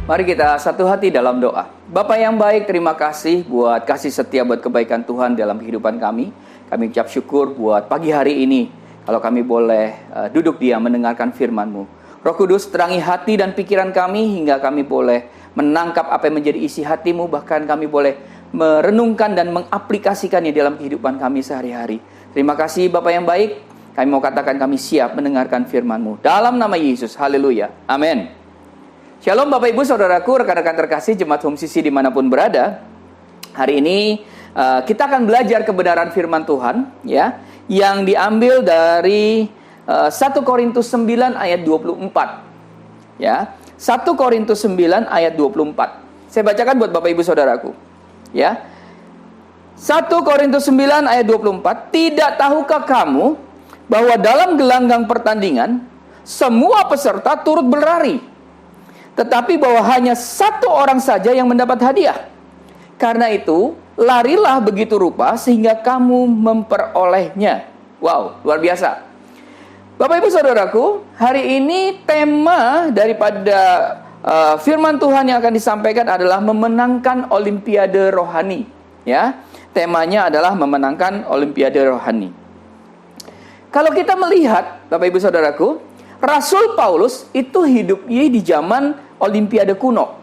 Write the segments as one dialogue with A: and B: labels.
A: Mari kita satu hati dalam doa. Bapa yang baik, terima kasih buat kasih setia, buat kebaikan Tuhan dalam kehidupan kami. Kami ucap syukur buat pagi hari ini, kalau kami boleh duduk diam mendengarkan firman-Mu. Roh Kudus, terangi hati dan pikiran kami hingga kami boleh menangkap apa yang menjadi isi hati-Mu. Bahkan kami boleh merenungkan dan mengaplikasikannya dalam kehidupan kami sehari-hari. Terima kasih Bapa yang baik. Kami mau katakan kami siap mendengarkan firman-Mu. Dalam nama Yesus, haleluya, amin. Shalom Bapak Ibu Saudaraku, rekan-rekan terkasih Jemaat Home CC dimanapun berada. Hari ini kita akan belajar kebenaran firman Tuhan ya, yang diambil dari 1 Korintus 9 ayat 24 ya. 1 Korintus 9 ayat 24. Saya bacakan buat Bapak Ibu Saudaraku ya. 1 Korintus 9 ayat 24. Tidak tahukah kamu bahwa dalam gelanggang pertandingan semua peserta turut berlari, tetapi bahwa hanya satu orang saja yang mendapat hadiah. Karena itu, larilah begitu rupa sehingga kamu memperolehnya. Wow, luar biasa. Bapak Ibu Saudaraku, hari ini tema daripada firman Tuhan yang akan disampaikan adalah memenangkan Olimpiade Rohani. Ya, temanya adalah memenangkan Olimpiade Rohani. Kalau kita melihat, Bapak Ibu Saudaraku, Rasul Paulus itu hidupnya di zaman Olimpiade kuno,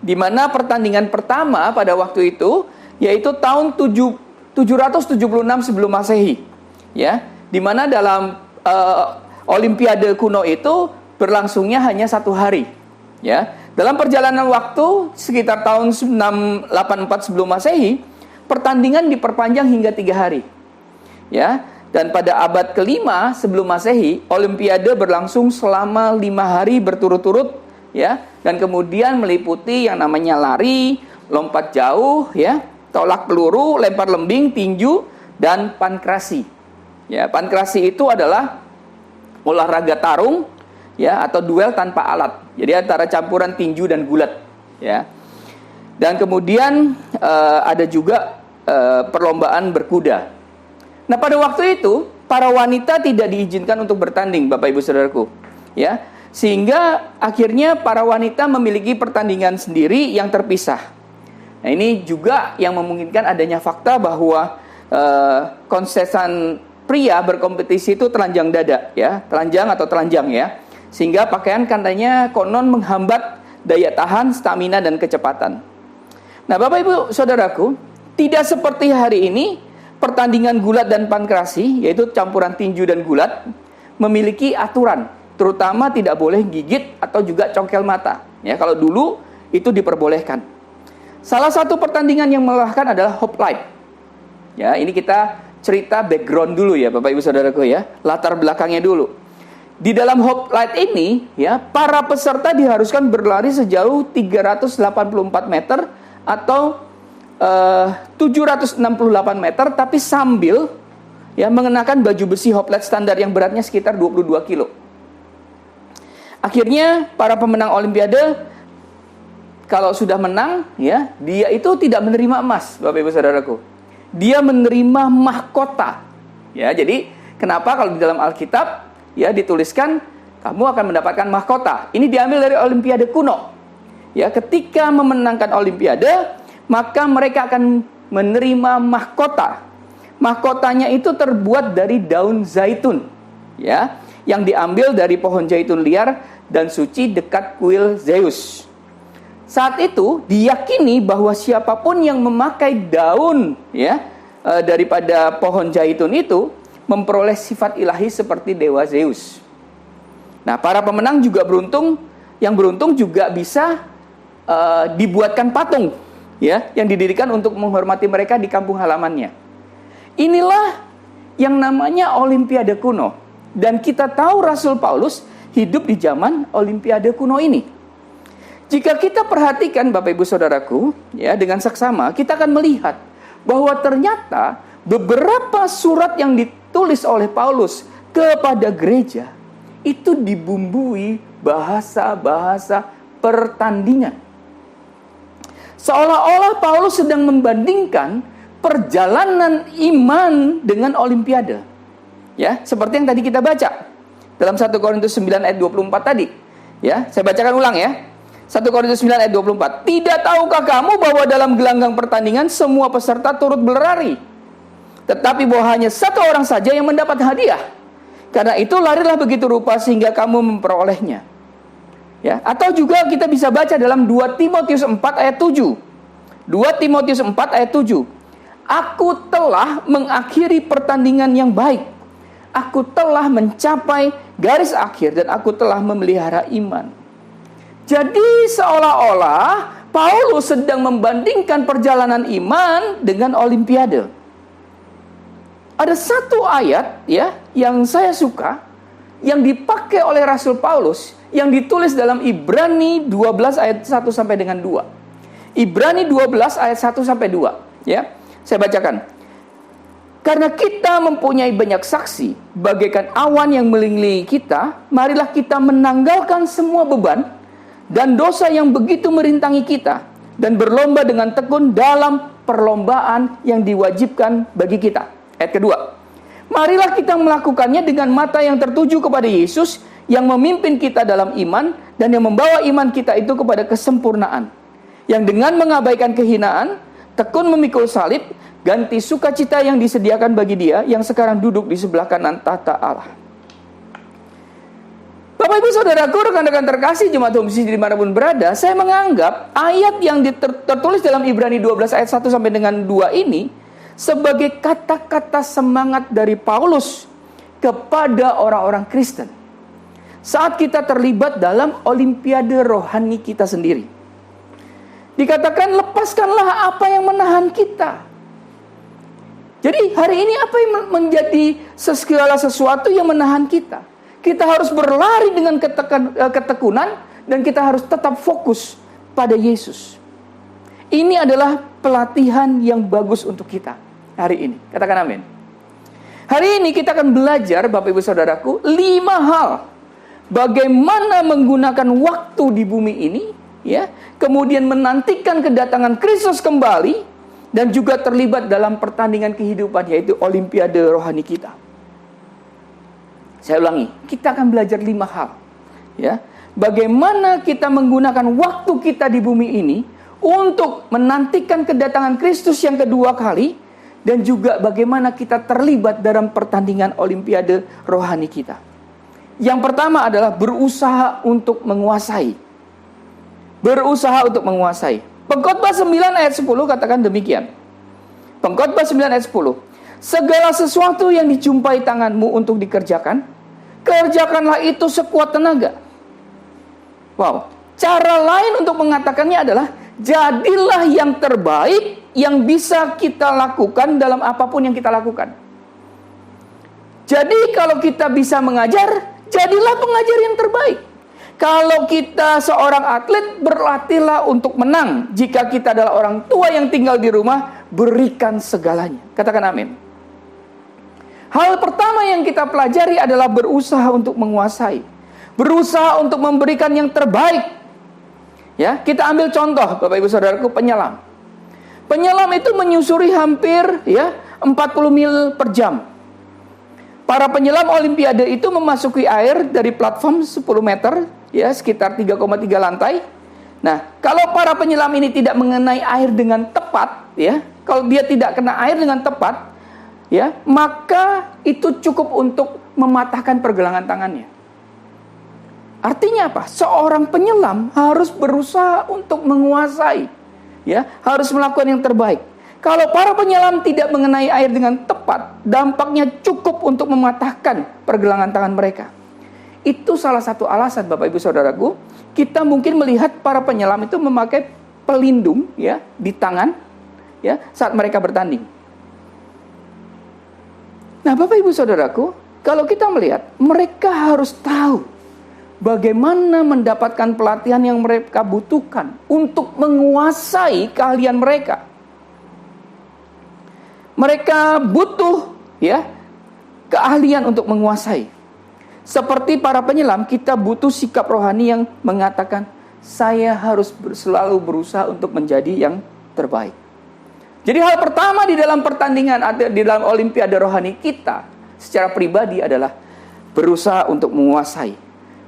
A: di mana pertandingan pertama pada waktu itu yaitu tahun 776 sebelum Masehi, ya, di mana dalam Olimpiade kuno itu berlangsungnya hanya 1 hari, ya. Dalam perjalanan waktu sekitar tahun 684 sebelum Masehi, pertandingan diperpanjang hingga 3 hari, ya. Dan pada abad ke-5 sebelum Masehi, Olimpiade berlangsung selama 5 hari berturut-turut, ya, dan kemudian meliputi yang namanya lari, lompat jauh, ya, tolak peluru, lempar lembing, tinju, dan pankrasi. Ya, pankrasi itu adalah olahraga tarung, ya, atau duel tanpa alat. Jadi antara campuran tinju dan gulat, ya. Dan kemudian ada juga perlombaan berkuda. Nah, pada waktu itu para wanita tidak diizinkan untuk bertanding, Bapak Ibu Saudaraku, ya. Sehingga akhirnya para wanita memiliki pertandingan sendiri yang terpisah. Nah, ini juga yang memungkinkan adanya fakta bahwa konsesan pria berkompetisi itu telanjang dada, ya, telanjang atau telanjang, ya. Sehingga pakaian katanya konon menghambat daya tahan, stamina dan kecepatan. Nah, Bapak Ibu Saudaraku, tidak seperti hari ini pertandingan gulat dan pankrasi, yaitu campuran tinju dan gulat, memiliki aturan. Terutama tidak boleh gigit atau juga congkel mata. Ya, kalau dulu itu diperbolehkan. Salah satu pertandingan yang melelahkan adalah hoplite. Ya, ini kita cerita background dulu ya, Bapak Ibu Saudaraku ya. Latar belakangnya dulu. Di dalam hoplite ini, ya, para peserta diharuskan berlari sejauh 384 meter atau 768 meter, tapi sambil ya mengenakan baju besi hoplite standar yang beratnya sekitar 22 kilo. Akhirnya para pemenang Olimpiade kalau sudah menang, ya, dia itu tidak menerima emas, Bapak Ibu Saudaraku. Dia menerima mahkota. Ya, jadi kenapa kalau di dalam Alkitab ya dituliskan kamu akan mendapatkan mahkota? Ini diambil dari Olimpiade kuno. Ya, ketika memenangkan Olimpiade, maka mereka akan menerima mahkota. Mahkotanya itu terbuat dari daun zaitun, ya, yang diambil dari pohon zaitun liar dan suci dekat kuil Zeus. Saat itu diyakini bahwa siapapun yang memakai daun, ya, daripada pohon zaitun itu memperoleh sifat ilahi seperti dewa Zeus. Nah, para pemenang juga beruntung, yang beruntung juga bisa dibuatkan patung, ya, yang didirikan untuk menghormati mereka di kampung halamannya. Inilah yang namanya Olimpiade kuno. Dan kita tahu Rasul Paulus hidup di zaman Olimpiade kuno ini. Jika kita perhatikan Bapak Ibu Saudaraku, ya, dengan seksama, kita akan melihat bahwa ternyata beberapa surat yang ditulis oleh Paulus kepada gereja itu dibumbui bahasa-bahasa pertandingan. Seolah-olah Paulus sedang membandingkan perjalanan iman dengan Olimpiade. Ya, seperti yang tadi kita baca dalam 1 Korintus 9 ayat 24 tadi. Ya, saya bacakan ulang ya. 1 Korintus 9 ayat 24. Tidak tahukah kamu bahwa dalam gelanggang pertandingan semua peserta turut berlari, tetapi bahwa hanya satu orang saja yang mendapat hadiah. Karena itu larilah begitu rupa sehingga kamu memperolehnya. Ya, atau juga kita bisa baca dalam 2 Timotius 4 ayat 7. 2 Timotius 4 ayat 7. Aku telah mengakhiri pertandingan yang baik. Aku telah mencapai garis akhir dan aku telah memelihara iman. Jadi seolah-olah Paulus sedang membandingkan perjalanan iman dengan olimpiade. Ada satu ayat ya yang saya suka yang dipakai oleh Rasul Paulus yang ditulis dalam Ibrani 12 ayat 1 sampai dengan 2. Ibrani 12 ayat 1 sampai 2 ya. Saya bacakan. Karena kita mempunyai banyak saksi bagaikan awan yang mengelilingi kita, marilah kita menanggalkan semua beban dan dosa yang begitu merintangi kita, dan berlomba dengan tekun dalam perlombaan yang diwajibkan bagi kita. Ayat kedua, marilah kita melakukannya dengan mata yang tertuju kepada Yesus, yang memimpin kita dalam iman, dan yang membawa iman kita itu kepada kesempurnaan. Yang dengan mengabaikan kehinaan, tekun memikul salib, ganti sukacita yang disediakan bagi dia, yang sekarang duduk di sebelah kanan tahta Allah. Bapak ibu saudaraku, rekan-rekan terkasih jemaat Homsi dimanapun berada, saya menganggap ayat yang tertulis dalam Ibrani 12 ayat 1 sampai dengan 2 ini sebagai kata-kata semangat dari Paulus kepada orang-orang Kristen saat kita terlibat dalam olimpiade rohani kita sendiri. Dikatakan lepaskanlah apa yang menahan kita. Jadi hari ini apa yang menjadi segala sesuatu yang menahan kita? Kita harus berlari dengan ketekunan dan kita harus tetap fokus pada Yesus. Ini adalah pelatihan yang bagus untuk kita hari ini. Katakan amin. Hari ini kita akan belajar, Bapak Ibu Saudaraku, 5 hal bagaimana menggunakan waktu di bumi ini, ya, kemudian menantikan kedatangan Kristus kembali dan juga terlibat dalam pertandingan kehidupan, yaitu olimpiade rohani kita. Saya ulangi, kita akan belajar 5 hal. Ya, bagaimana kita menggunakan waktu kita di bumi ini untuk menantikan kedatangan Kristus yang kedua kali, dan juga bagaimana kita terlibat dalam pertandingan olimpiade rohani kita. Yang pertama adalah berusaha untuk menguasai. Berusaha untuk menguasai. Pengkhotbah 9 ayat 10 katakan demikian. Pengkhotbah 9 ayat 10. Segala sesuatu yang dijumpai tanganmu untuk dikerjakan, kerjakanlah itu sekuat tenaga. Wow. Cara lain untuk mengatakannya adalah jadilah yang terbaik yang bisa kita lakukan dalam apapun yang kita lakukan. Jadi kalau kita bisa mengajar, jadilah pengajar yang terbaik. Kalau kita seorang atlet, berlatihlah untuk menang. Jika kita adalah orang tua yang tinggal di rumah, berikan segalanya. Katakan amin. Hal pertama yang kita pelajari adalah berusaha untuk menguasai. Berusaha untuk memberikan yang terbaik. Ya, kita ambil contoh, Bapak Ibu Saudaraku, penyelam. Penyelam itu menyusuri hampir 40 mil per jam. Para penyelam olimpiade itu memasuki air dari platform 10 meter, ya, sekitar 3,3 lantai. Nah, kalau para penyelam ini tidak mengenai air dengan tepat, ya, kalau dia tidak kena air dengan tepat, ya, maka itu cukup untuk mematahkan pergelangan tangannya. Artinya apa? Seorang penyelam harus berusaha untuk menguasai, ya, harus melakukan yang terbaik. Kalau para penyelam tidak mengenai air dengan tepat, dampaknya cukup untuk mematahkan pergelangan tangan mereka. Itu salah satu alasan, Bapak Ibu Saudaraku, kita mungkin melihat para penyelam itu memakai pelindung, ya, di tangan, ya, saat mereka bertanding. Nah, Bapak Ibu Saudaraku, kalau kita melihat, mereka harus tahu bagaimana mendapatkan pelatihan yang mereka butuhkan untuk menguasai keahlian mereka. Mereka butuh, ya, keahlian untuk menguasai. Seperti para penyelam, kita butuh sikap rohani yang mengatakan, saya harus selalu berusaha untuk menjadi yang terbaik. Jadi hal pertama di dalam pertandingan, di dalam olimpiade rohani kita secara pribadi adalah berusaha untuk menguasai.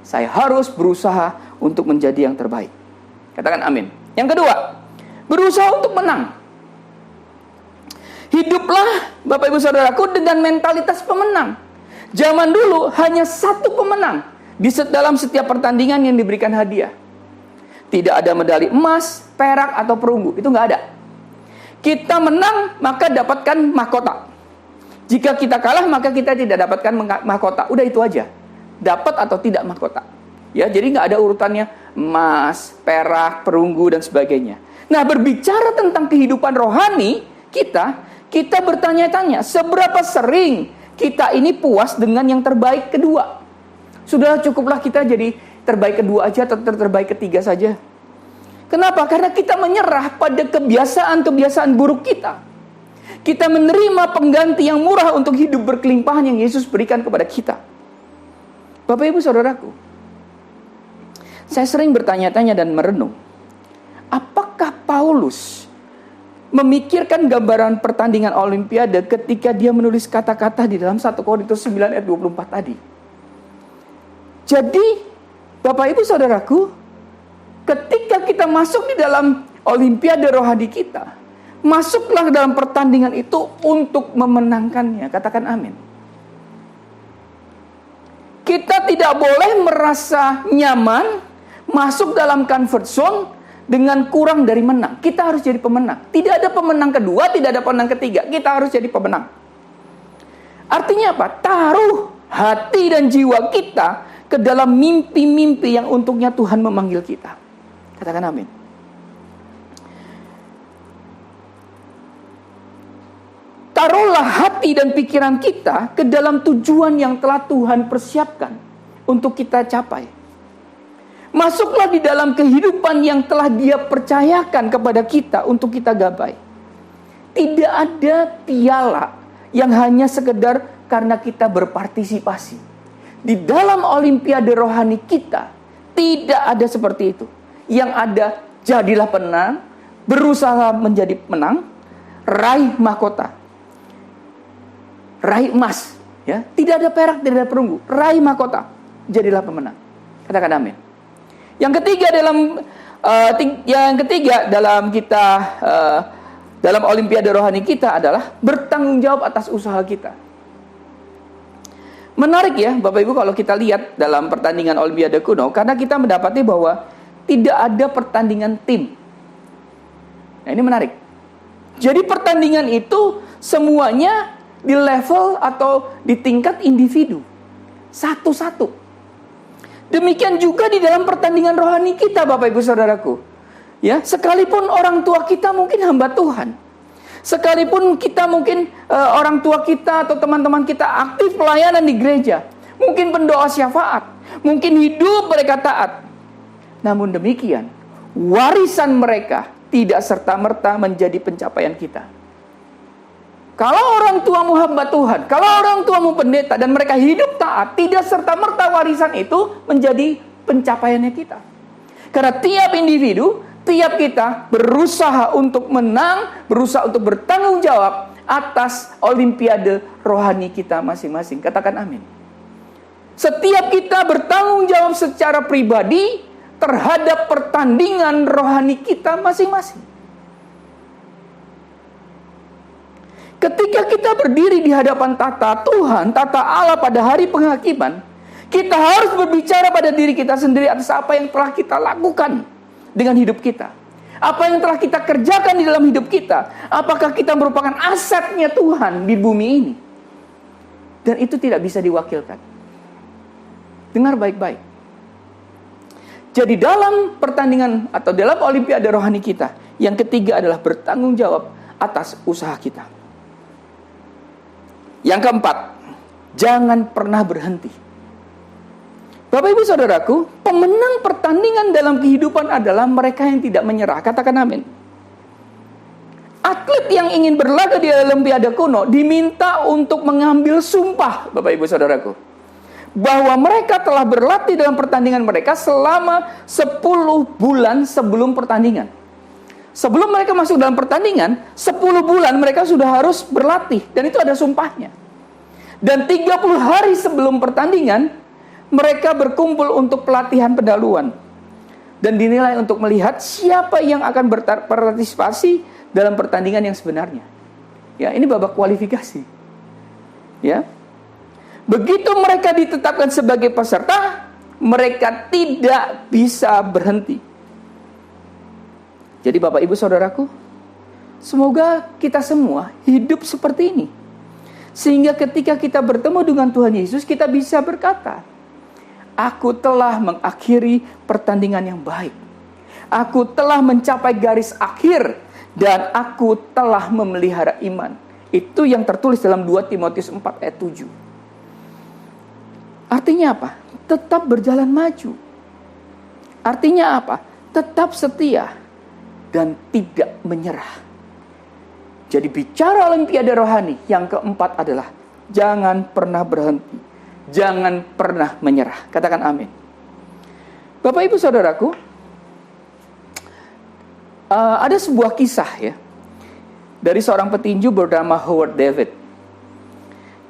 A: Saya harus berusaha untuk menjadi yang terbaik. Katakan amin. Yang kedua, berusaha untuk menang. Hiduplah Bapak Ibu Saudaraku dengan mentalitas pemenang. Zaman dulu hanya satu pemenang dalam setiap pertandingan yang diberikan hadiah. Tidak ada medali emas, perak, atau perunggu. Itu nggak ada. Kita menang, maka dapatkan mahkota. Jika kita kalah, maka kita tidak dapatkan mahkota. Udah itu aja. Dapat atau tidak mahkota. Ya, jadi nggak ada urutannya emas, perak, perunggu, dan sebagainya. Nah, berbicara tentang kehidupan rohani kita bertanya-tanya, seberapa sering kita ini puas dengan yang terbaik kedua? Sudah cukuplah kita jadi terbaik kedua aja atau terbaik ketiga saja. Kenapa? Karena kita menyerah pada kebiasaan-kebiasaan buruk kita. Kita menerima pengganti yang murah untuk hidup berkelimpahan yang Yesus berikan kepada kita. Bapak Ibu Saudaraku, saya sering bertanya-tanya dan merenung, apakah Paulus memikirkan gambaran pertandingan Olimpiade ketika dia menulis kata-kata di dalam 1 Korintus 9 ayat 24 tadi? Jadi, Bapak Ibu Saudaraku, ketika kita masuk di dalam Olimpiade rohani kita, masuklah ke dalam pertandingan itu untuk memenangkannya. Katakan amin. Kita tidak boleh merasa nyaman masuk dalam comfort zone dengan kurang dari menang. Kita harus jadi pemenang. Tidak ada pemenang kedua, tidak ada pemenang ketiga. Kita harus jadi pemenang. Artinya apa? Taruh hati dan jiwa kita ke dalam mimpi-mimpi yang untuknya Tuhan memanggil kita. Katakan amin. Taruhlah hati dan pikiran kita ke dalam tujuan yang telah Tuhan persiapkan untuk kita capai. Masuklah di dalam kehidupan yang telah Dia percayakan kepada kita untuk kita gapai. Tidak ada piala yang hanya sekedar karena kita berpartisipasi. Di dalam Olimpiade rohani kita, tidak ada seperti itu. Yang ada, jadilah penang, berusaha menjadi menang, raih mahkota, raih emas. Ya, tidak ada perak, tidak ada perunggu, raih mahkota, jadilah pemenang. Katakan amin. Yang ketiga dalam kita dalam Olimpiade rohani kita adalah bertanggung jawab atas usaha kita. Menarik ya Bapak Ibu kalau kita lihat dalam pertandingan Olimpiade kuno, karena kita mendapati bahwa tidak ada pertandingan tim. Nah, ini menarik. Jadi pertandingan itu semuanya di level atau di tingkat individu, satu-satu. Demikian juga di dalam pertandingan rohani kita, Bapak Ibu Saudaraku. Ya, sekalipun orang tua kita mungkin hamba Tuhan. Sekalipun kita mungkin orang tua kita atau teman-teman kita aktif pelayanan di gereja, mungkin pendoa syafaat, mungkin hidup mereka taat. Namun demikian, warisan mereka tidak serta-merta menjadi pencapaian kita. Kalau orang tuamu hamba Tuhan, kalau orang tuamu pendeta dan mereka hidup taat, tidak serta-merta warisan itu menjadi pencapaiannya kita. Karena tiap individu, tiap kita berusaha untuk menang, berusaha untuk bertanggung jawab atas Olimpiade rohani kita masing-masing. Katakan amin. Setiap kita bertanggung jawab secara pribadi terhadap pertandingan rohani kita masing-masing. Ketika kita berdiri di hadapan tata Tuhan, tata Allah pada hari penghakiman, kita harus berbicara pada diri kita sendiri atas apa yang telah kita lakukan dengan hidup kita. Apa yang telah kita kerjakan di dalam hidup kita. Apakah kita merupakan asetnya Tuhan di bumi ini? Dan itu tidak bisa diwakilkan. Dengar baik-baik. Jadi dalam pertandingan atau dalam Olimpiade rohani kita, yang ketiga adalah bertanggung jawab atas usaha kita. Yang keempat, jangan pernah berhenti. Bapak Ibu Saudaraku, pemenang pertandingan dalam kehidupan adalah mereka yang tidak menyerah. Katakan amin. Atlet yang ingin berlaga di Olimpiade kuno diminta untuk mengambil sumpah, Bapak Ibu Saudaraku, bahwa mereka telah berlatih dalam pertandingan mereka selama 10 bulan sebelum pertandingan. Sebelum mereka masuk dalam pertandingan, 10 bulan mereka sudah harus berlatih. Dan itu ada sumpahnya. Dan 30 hari sebelum pertandingan, mereka berkumpul untuk pelatihan pendahuluan. dan dinilai untuk melihat siapa yang akan berpartisipasi dalam pertandingan yang sebenarnya. Ya, ini babak kualifikasi. Ya. Begitu mereka ditetapkan sebagai peserta, mereka tidak bisa berhenti. Jadi Bapak Ibu Saudaraku, semoga kita semua hidup seperti ini. Sehingga ketika kita bertemu dengan Tuhan Yesus, kita bisa berkata, aku telah mengakhiri pertandingan yang baik. Aku telah mencapai garis akhir dan aku telah memelihara iman. Itu yang tertulis dalam 2 Timotius 4 ayat 7. Artinya apa? Tetap berjalan maju. Artinya apa? Tetap setia dan tidak menyerah. Jadi bicara olimpiade rohani, yang keempat adalah jangan pernah berhenti. Jangan pernah menyerah. Katakan amin. Bapak Ibu Saudaraku, ada sebuah kisah ya dari seorang petinju bernama Howard David.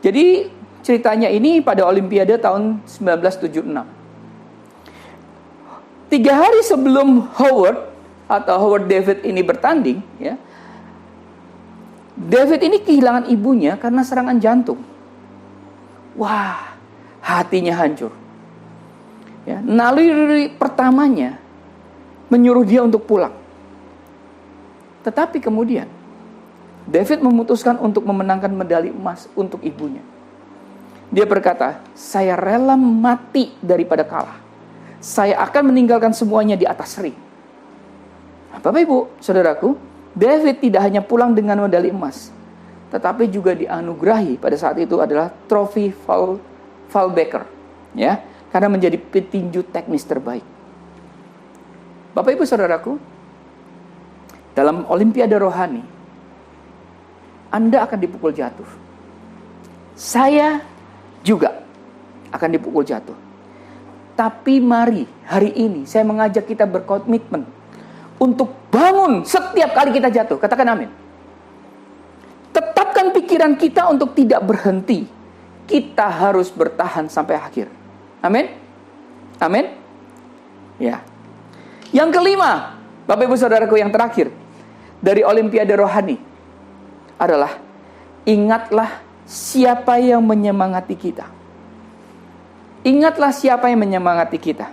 A: Jadi ceritanya ini pada olimpiade tahun 1976. 3 hari sebelum Howard David ini bertanding, ya, David ini kehilangan ibunya karena serangan jantung. Wah, hatinya hancur. Ya, naluri pertamanya menyuruh dia untuk pulang. Tetapi kemudian David memutuskan untuk memenangkan medali emas untuk ibunya. Dia berkata, saya rela mati daripada kalah. Saya akan meninggalkan semuanya di atas ring. Nah, Bapak Ibu, Saudaraku, David tidak hanya pulang dengan medali emas, tetapi juga dianugerahi pada saat itu adalah trofi Fallbacker, ya, karena menjadi petinju teknis terbaik. Bapak Ibu Saudaraku, dalam olimpiade rohani, Anda akan dipukul jatuh. Saya juga akan dipukul jatuh. Tapi mari hari ini saya mengajak kita berkomitmen untuk bangun setiap kali kita jatuh. Katakan amin. Tetapkan pikiran kita untuk tidak berhenti. Kita harus bertahan sampai akhir. Amin. Amin. Ya. Yang kelima, Bapak Ibu Saudaraku, yang terakhir dari olimpiade rohani adalah ingatlah siapa yang menyemangati kita. Ingatlah siapa yang menyemangati kita.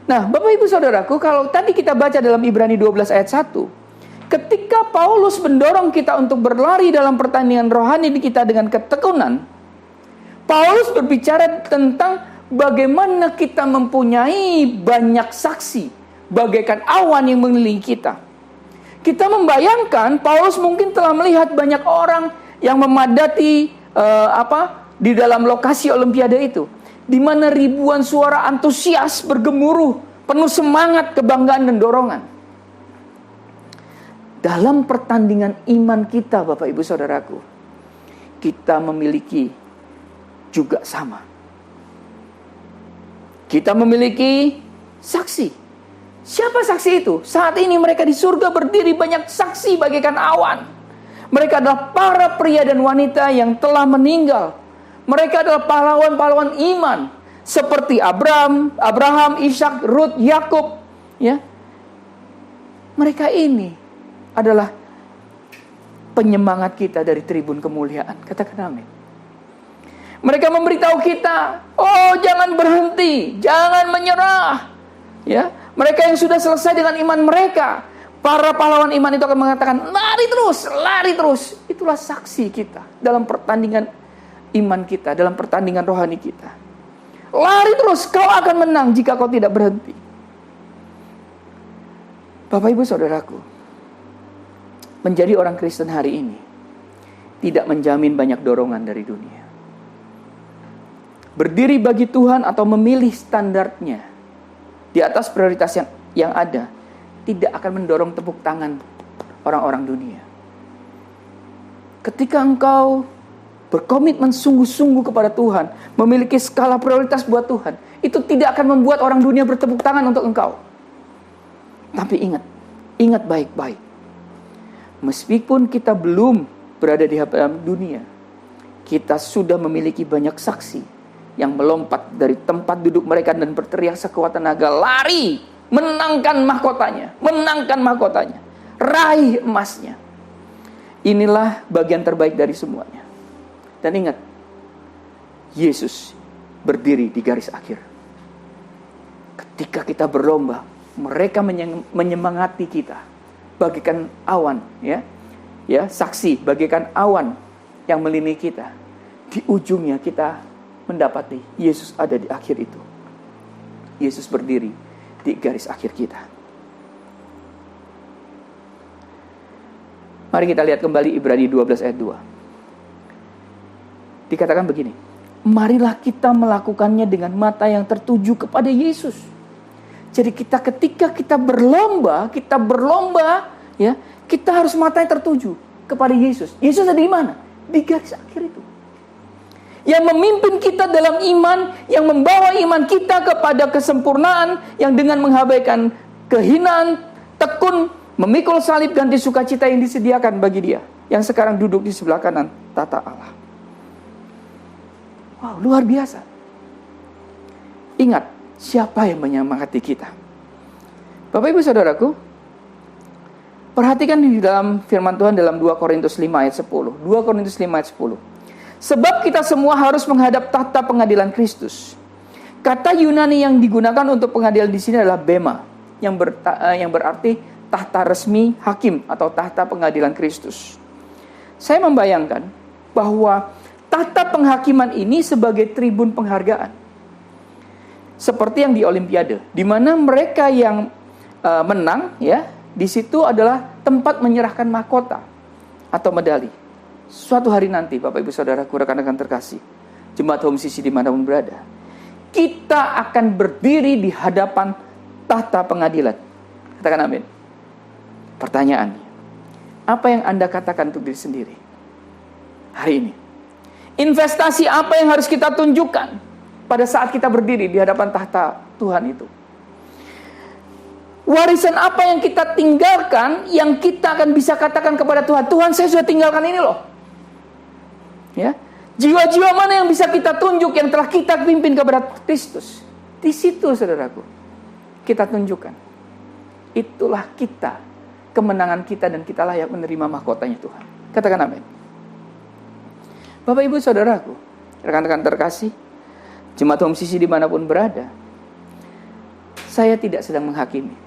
A: Nah, Bapak Ibu Saudaraku, kalau tadi kita baca dalam Ibrani 12 ayat 1, ketika Paulus mendorong kita untuk berlari dalam pertandingan rohani kita dengan ketekunan, Paulus berbicara tentang bagaimana kita mempunyai banyak saksi, bagaikan awan yang mengelilingi kita. Kita membayangkan Paulus mungkin telah melihat banyak orang yang memadati di dalam lokasi olimpiade itu, di mana ribuan suara antusias bergemuruh, penuh semangat, kebanggaan dan dorongan. Dalam pertandingan iman kita, Bapak Ibu Saudaraku, kita memiliki juga sama. Kita memiliki saksi. Siapa saksi itu? Saat ini mereka di surga berdiri banyak saksi bagaikan awan. Mereka adalah para pria dan wanita yang telah meninggal. Mereka adalah pahlawan-pahlawan iman. Seperti Abraham, Ishak, Ruth, Yakub. Ya. Mereka ini adalah penyemangat kita dari tribun kemuliaan. Katakan amin. Mereka memberitahu kita, oh jangan berhenti, jangan menyerah. Ya, mereka yang sudah selesai dengan iman mereka, para pahlawan iman itu akan mengatakan, lari terus. Itulah saksi kita dalam pertandingan iman kita, dalam pertandingan rohani kita. Lari terus, kau akan menang jika kau tidak berhenti. Bapak Ibu Saudaraku, menjadi orang Kristen hari ini tidak menjamin banyak dorongan dari dunia. Berdiri bagi Tuhan atau memilih standarnya di atas prioritas yang ada tidak akan mendorong tepuk tangan orang-orang dunia. Ketika engkau berkomitmen sungguh-sungguh kepada Tuhan, memiliki skala prioritas buat Tuhan, itu tidak akan membuat orang dunia bertepuk tangan untuk engkau. Tapi ingat baik-baik. Meskipun kita belum berada di dalam dunia, kita sudah memiliki banyak saksi yang melompat dari tempat duduk mereka dan berteriak sekuat tenaga, lari menangkan mahkotanya, raih emasnya. Inilah bagian terbaik dari semuanya. Dan ingat, Yesus berdiri di garis akhir. Ketika kita berlomba, mereka menyemangati kita bagaikan awan, ya, saksi bagaikan awan yang melindungi kita. Di ujungnya kita mendapati Yesus ada di akhir itu. Yesus berdiri di garis akhir kita. Mari kita lihat kembali Ibrani 12 ayat 2. Dikatakan begini, marilah kita melakukannya dengan mata yang tertuju kepada Yesus. Jadi ketika kita berlomba, ya, kita harus mata yang tertuju kepada Yesus. Yesus ada di mana? Di garis akhir itu. Yang memimpin kita dalam iman, yang membawa iman kita kepada kesempurnaan, yang dengan mengabaikan kehinaan, tekun, memikul salib ganti sukacita yang disediakan bagi Dia, yang sekarang duduk di sebelah kanan tata Allah. Wow, luar biasa. Ingat, siapa yang menyemangati kita? Bapak Ibu Saudaraku, perhatikan di dalam firman Tuhan dalam 2 Korintus 5 ayat 10. 2 Korintus 5 ayat 10. Sebab kita semua harus menghadap tahta pengadilan Kristus. Kata Yunani yang digunakan untuk pengadilan di sini adalah bema, yang berarti tahta resmi hakim atau tahta pengadilan Kristus. Saya membayangkan bahwa tahta penghakiman ini sebagai tribun penghargaan. Seperti yang di Olimpiade, di mana mereka yang menang, ya, di situ adalah tempat menyerahkan mahkota atau medali. Suatu hari nanti, Bapak Ibu Saudaraku, rekan-rekan terkasih, jemaat Home Sisi dimanapun berada, kita akan berdiri di hadapan tahta pengadilan. Katakan amin. Pertanyaan, apa yang Anda katakan untuk diri sendiri hari ini? Investasi apa yang harus kita tunjukkan pada saat kita berdiri di hadapan tahta Tuhan itu? Warisan apa yang kita tinggalkan, yang kita akan bisa katakan kepada Tuhan, Tuhan, saya sudah tinggalkan ini loh. Ya, jiwa-jiwa mana yang bisa kita tunjuk yang telah kita pimpin kepada Kristus? Di situ, saudaraku, kita tunjukkan. Itulah kita, kemenangan kita, dan kita layak menerima mahkotanya Tuhan. Katakan amin. Bapak Ibu Saudaraku, rekan-rekan terkasih, jemaat Home Sisi dimanapun berada, saya tidak sedang menghakimi.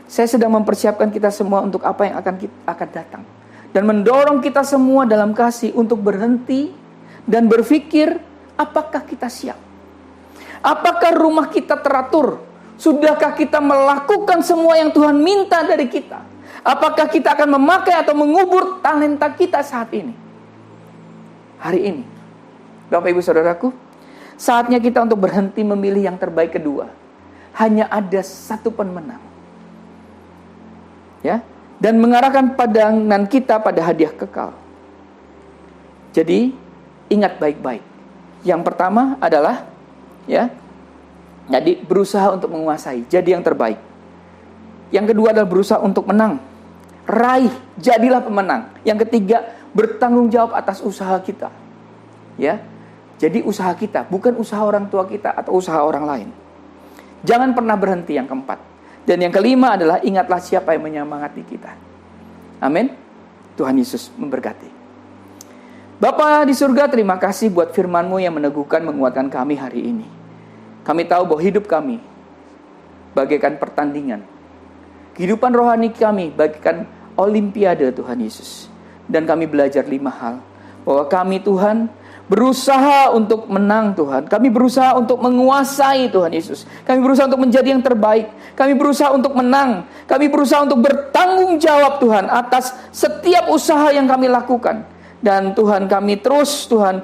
A: Saya sedang mempersiapkan kita semua untuk apa yang akan datang. Dan mendorong kita semua dalam kasih untuk berhenti dan berpikir, apakah kita siap? Apakah rumah kita teratur? Sudahkah kita melakukan semua yang Tuhan minta dari kita? Apakah kita akan memakai atau mengubur talenta kita saat ini? Hari ini, Bapak Ibu Saudaraku, saatnya kita untuk berhenti memilih yang terbaik kedua. Hanya ada satu pemenang. Ya, dan mengarahkan pandangan kita pada hadiah kekal. Jadi, ingat baik-baik. Yang pertama adalah, ya, jadi berusaha untuk menguasai, jadi yang terbaik. Yang kedua adalah berusaha untuk menang. Raih, jadilah pemenang. Yang ketiga, bertanggung jawab atas usaha kita. Ya, jadi usaha kita, bukan usaha orang tua kita atau usaha orang lain. Jangan pernah berhenti, yang keempat. Dan yang kelima adalah ingatlah siapa yang menyemangati kita. Amin. Tuhan Yesus memberkati. Bapa di surga, terima kasih buat firman-Mu yang meneguhkan, menguatkan kami hari ini. Kami tahu bahwa hidup kami bagaikan pertandingan. Kehidupan rohani kami bagaikan olimpiade, Tuhan Yesus. Dan kami belajar 5 hal. Bahwa kami, Tuhan, berusaha untuk menang, Tuhan. Kami berusaha untuk menguasai, Tuhan Yesus. Kami berusaha untuk menjadi yang terbaik. Kami berusaha untuk menang. Kami berusaha untuk bertanggung jawab, Tuhan, atas setiap usaha yang kami lakukan. Dan Tuhan, kami terus, Tuhan,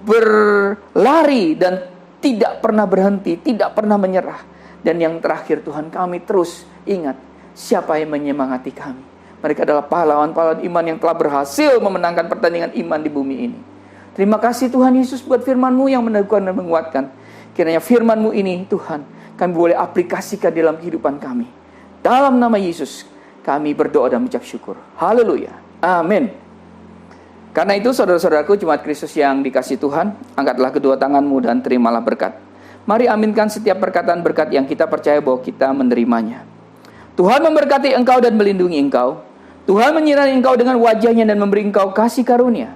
A: berlari dan tidak pernah berhenti, tidak pernah menyerah. Dan yang terakhir, Tuhan, kami terus ingat siapa yang menyemangati kami. Mereka adalah pahlawan-pahlawan iman yang telah berhasil memenangkan pertandingan iman di bumi ini. Terima kasih Tuhan Yesus buat firman-Mu yang meneguhkan dan menguatkan. Kiranya firman-Mu ini, Tuhan, kami boleh aplikasikan dalam kehidupan kami. Dalam nama Yesus, kami berdoa dan mengucap syukur. Haleluya. Amin. Karena itu, saudara-saudaraku, jemaat Kristus yang dikasihi Tuhan, angkatlah kedua tanganmu dan terimalah berkat. Mari aminkan setiap perkataan berkat yang kita percaya bahwa kita menerimanya. Tuhan memberkati engkau dan melindungi engkau. Tuhan menyinari engkau dengan wajahnya dan memberi engkau kasih karunia.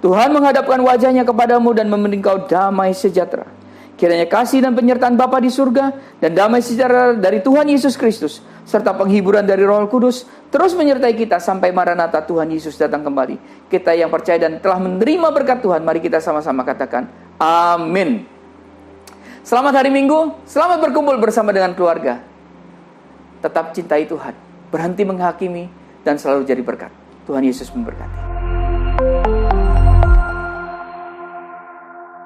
A: Tuhan menghadapkan wajahnya kepadamu dan memberi engkau damai sejahtera. Kiranya kasih dan penyertaan Bapa di surga dan damai sejahtera dari Tuhan Yesus Kristus serta penghiburan dari Roh Kudus terus menyertai kita sampai Maranatha Tuhan Yesus datang kembali. Kita yang percaya dan telah menerima berkat Tuhan, mari kita sama-sama katakan amin. Selamat hari Minggu, selamat berkumpul bersama dengan keluarga. Tetap cintai Tuhan, berhenti menghakimi, dan selalu jadi berkat. Tuhan Yesus memberkati.